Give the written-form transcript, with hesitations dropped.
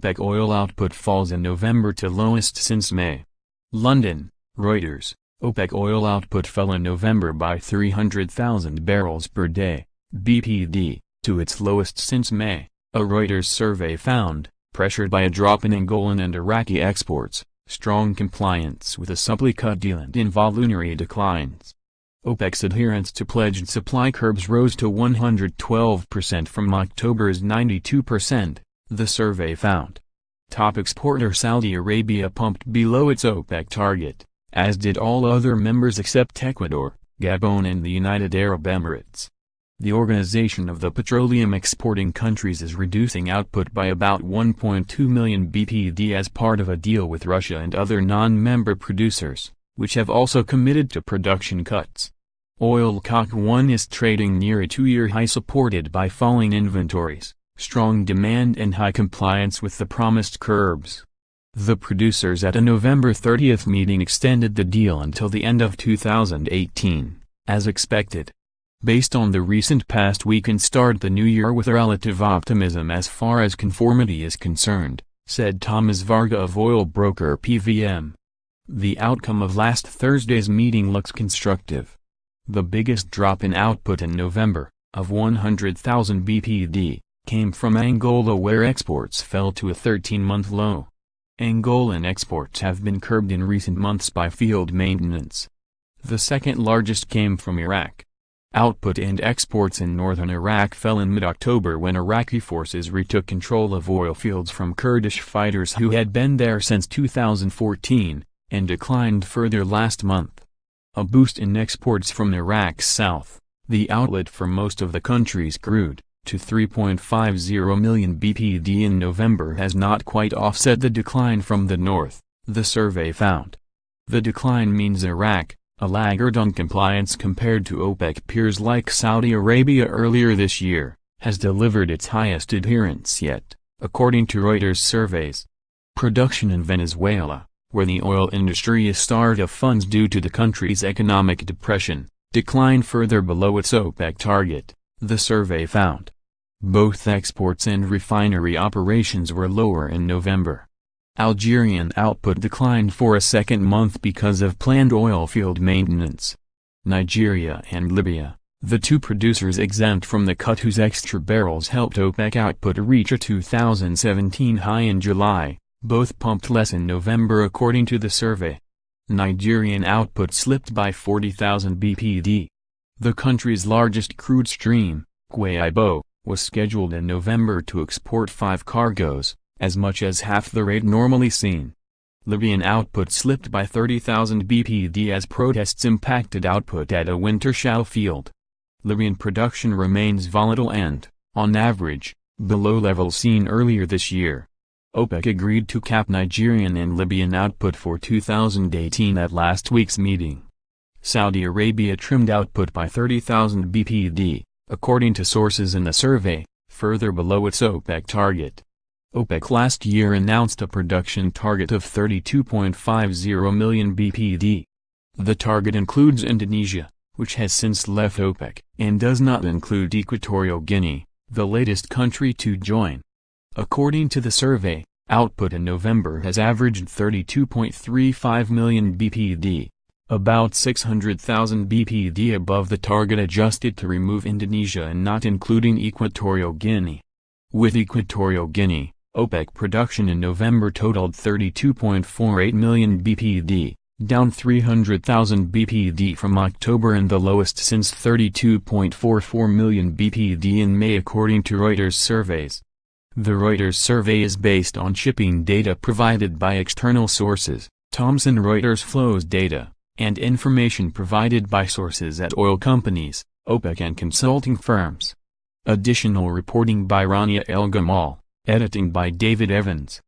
OPEC oil output falls in November to lowest since May. London, Reuters. OPEC oil output fell in November by 300,000 barrels per day, BPD, to its lowest since May, a Reuters survey found, pressured by a drop in Angolan and Iraqi exports, strong compliance with a supply cut deal and involuntary declines. OPEC's adherence to pledged supply curbs rose to 112% from October's 92%, the survey found. Top exporter Saudi Arabia pumped below its OPEC target, as did all other members except Ecuador, Gabon and the United Arab Emirates. The Organization of the Petroleum Exporting Countries is reducing output by about 1.2 million BPD as part of a deal with Russia and other non-member producers, which have also committed to production cuts. Oil COC 1 is trading near a two-year high supported by falling inventories, strong demand and high compliance with the promised curbs. The producers at a November 30 meeting extended the deal until the end of 2018, as expected. Based on the recent past, we can start the new year with relative optimism as far as conformity is concerned, said Thomas Varga of oil broker PVM. The outcome of last Thursday's meeting looks constructive. The biggest drop in output in November, of 100,000 BPD, came from Angola where exports fell to a 13-month low. Angolan exports have been curbed in recent months by field maintenance. The second largest came from Iraq. Output and exports in northern Iraq fell in mid-October when Iraqi forces retook control of oil fields from Kurdish fighters who had been there since 2014, and declined further last month. A boost in exports from Iraq's south, the outlet for most of the country's crude, to 3.50 million BPD in November has not quite offset the decline from the north, the survey found. The decline means Iraq, a laggard on compliance compared to OPEC peers like Saudi Arabia earlier this year, has delivered its highest adherence yet, according to Reuters surveys. Production in Venezuela, where the oil industry is starved of funds due to the country's economic depression, declined further below its OPEC target, the survey found. Both exports and refinery operations were lower in November. Algerian output declined for a second month because of planned oil field maintenance. Nigeria and Libya, the two producers exempt from the cut whose extra barrels helped OPEC output reach a 2017 high in July, both pumped less in November according to the survey. Nigerian output slipped by 40,000 BPD. The country's largest crude stream, Guaibo, was scheduled in November to export 5 cargoes, as much as half the rate normally seen. Libyan output slipped by 30,000 BPD as protests impacted output at a Wintershall field. Libyan production remains volatile and, on average, below levels seen earlier this year. OPEC agreed to cap Nigerian and Libyan output for 2018 at last week's meeting. Saudi Arabia trimmed output by 30,000 BPD, according to sources in the survey, further below its OPEC target. OPEC last year announced a production target of 32.50 million BPD. The target includes Indonesia, which has since left OPEC, and does not include Equatorial Guinea, the latest country to join. According to the survey, output in November has averaged 32.35 million BPD, about 600,000 BPD above the target adjusted to remove Indonesia and not including Equatorial Guinea. With Equatorial Guinea, OPEC production in November totaled 32.48 million BPD, down 300,000 BPD from October and the lowest since 32.44 million BPD in May according to Reuters surveys. The Reuters survey is based on shipping data provided by external sources, Thomson Reuters flows data, and information provided by sources at oil companies, OPEC and consulting firms. Additional reporting by Rania El Gamal, editing by David Evans.